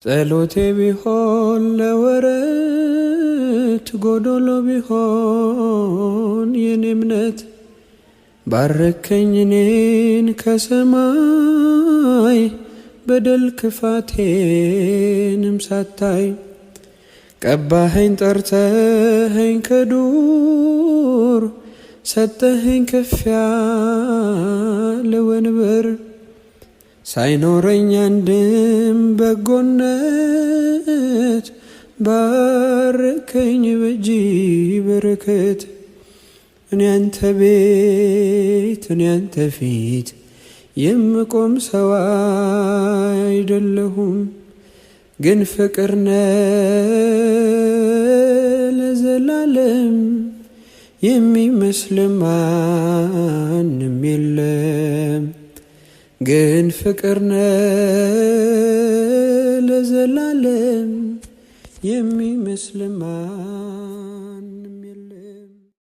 ጸሎቴ ቢሆን ለወረት ጎዶሎ ቢሆን የኔ እምነት ባረከኝ እኔን ከሰማይ በደል ክፋቴንም ሳታይ ቀባኸኝ ጠርተኸኝ ከዱር ሰጠኸኝ ከፍ ያለ ወንበር ሳይኖረኝ አንድም በጎነት ባረከኝ በእጅ በረከት። እኔ አንተ ቤት እኔ አንተ ፊት የምቆም ሰው አይደለሁም፣ ግን ፍቅር ነህ ለዘላለም የሚመስል ማንም የለም። ግን ፍቅር ነህ ለዘላለም የሚመስል